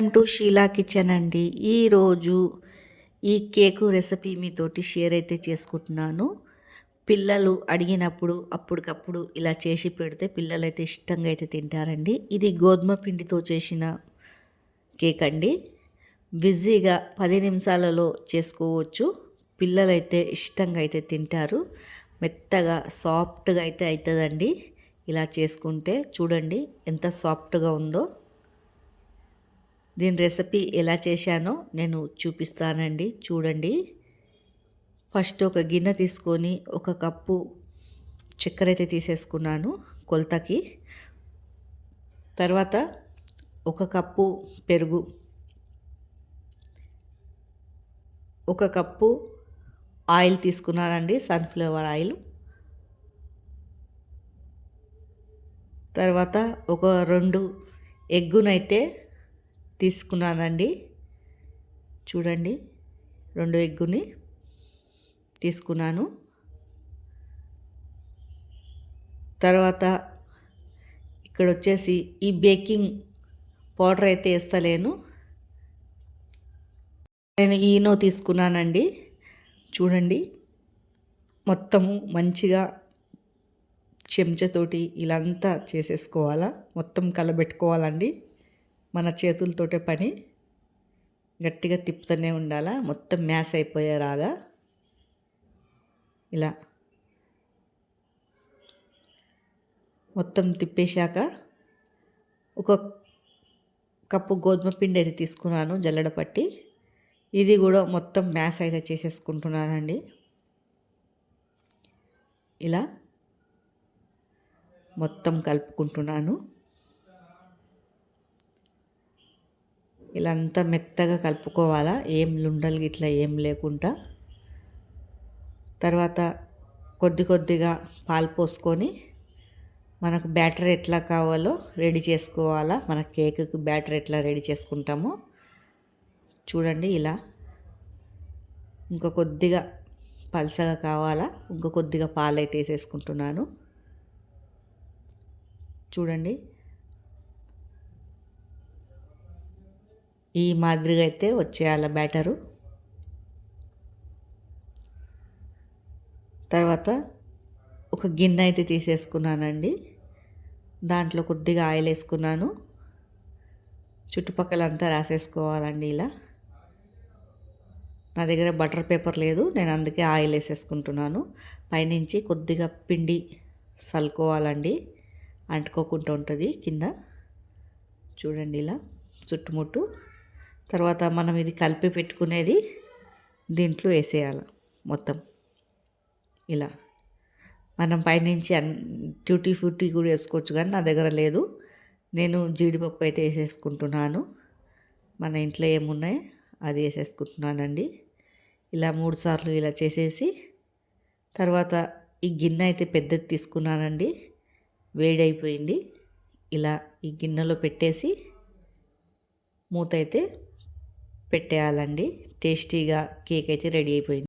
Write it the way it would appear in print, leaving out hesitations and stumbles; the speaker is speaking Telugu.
వెల్కమ్ టు షీలా కిచెన్ అండి. ఈరోజు ఈ కేకు రెసిపీ మీతోటి షేర్ అయితే చేసుకుంటున్నాను. పిల్లలు అడిగినప్పుడు అప్పటికప్పుడు ఇలా చేసి పెడితే పిల్లలైతే ఇష్టంగా అయితే తింటారండి. ఇది గోధుమ పిండితో చేసిన కేక్ అండి. బిజీగా 10 నిమిషాలలో చేసుకోవచ్చు. పిల్లలైతే ఇష్టంగా అయితే తింటారు. మెత్తగా సాఫ్ట్గా అయితే అవుతుందండి. ఇలా చేసుకుంటే చూడండి ఎంత సాఫ్ట్గా ఉందో. దీని రెసిపీ ఎలా చేశానో నేను చూపిస్తానండి. చూడండి, ఫస్ట్ ఒక గిన్నె తీసుకొని ఒక కప్పు చక్కెర అయితే తీసేసుకున్నాను కొలతకి. తర్వాత ఒక కప్పు పెరుగు, ఒక కప్పు ఆయిల్ తీసుకున్నానండి, సన్ఫ్లవర్ ఆయిల్. తర్వాత ఒక 2 ఎగ్గునైతే తీసుకున్నానండి. చూడండి, 2 ఎగ్గుని తీసుకున్నాను. తర్వాత ఇక్కడ వచ్చేసి ఈ బేకింగ్ పౌడర్ అయితే వేస్తలేను, నేను ఈనో తీసుకున్నానండి. చూడండి, మొత్తము మంచిగా చెంచాతోటి ఇలా అంతా చేసేసుకోవాలా, మొత్తం కలబెట్టుకోవాలండి. మన చేతులతోటే పని, గట్టిగా తిప్పుతూనే ఉండాలా, మొత్తం మ్యాష్ అయిపోయేలాగా. ఇలా మొత్తం తిప్పేశాక ఒక కప్పు గోధుమ పిండి అయితే తీసుకున్నాను జల్లెడ పట్టి. ఇది కూడా మొత్తం మ్యాష్ అయితే చేసేసుకుంటున్నానండి. ఇలా మొత్తం కలుపుకుంటున్నాను. ఇలా అంతా మెత్తగా కలుపుకోవాలా, ఏం లుండలు ఇట్లా ఏం లేకుండా. తర్వాత కొద్దిగా పాలు పోసుకొని మనకు బ్యాటర్ ఎట్లా కావాలో రెడీ చేసుకోవాలా. మన కేకుకి బ్యాటర్ ఎట్లా రెడీ చేసుకుంటామో చూడండి. ఇలా ఇంకా కొద్దిగా పల్చగా కావాలా, ఇంకా కొద్దిగా పాలు అయితే వేసేసుకుంటున్నాను. చూడండి, ఈ మాదిరిగా అయితే వచ్చేయాల బ్యాటరు. తర్వాత ఒక గిన్నె అయితే తీసేసుకున్నానండి, దాంట్లో కొద్దిగా ఆయిల్ వేసుకున్నాను. చుట్టుపక్కల అంతా రాసేసుకోవాలండి. ఇలా నా దగ్గర బటర్ పేపర్ లేదు, నేను అందుకే ఆయిల్ వేసేసుకుంటున్నాను. పైనుంచి కొద్దిగా పిండి చల్లుకోవాలండి, అంటుకోకుండా ఉంటుంది కింద. చూడండి, ఇలా చుట్టుముట్టు. తర్వాత మనం ఇది కలిపి పెట్టుకునేది దీంట్లో వేసేయాలి మొత్తం. ఇలా మనం పైనుంచి ట్యూటీ ఫ్రూటీ కూడా వేసుకోవచ్చు, కానీ నా దగ్గర లేదు. నేను జీడిపప్పు అయితే వేసేసుకుంటున్నాను. మన ఇంట్లో ఏమున్నాయి అది వేసేసుకుంటున్నానండి. ఇలా 3 సార్లు ఇలా చేసేసి, తర్వాత ఈ గిన్నె అయితే పెద్దది తీసుకున్నానండి, వేడైపోయింది. ఇలా ఈ గిన్నెలో పెట్టేసి మూత అయితే పెట్టేయాలండి. టేస్టీగా కేక్ అయితే రెడీ అయిపోయింది.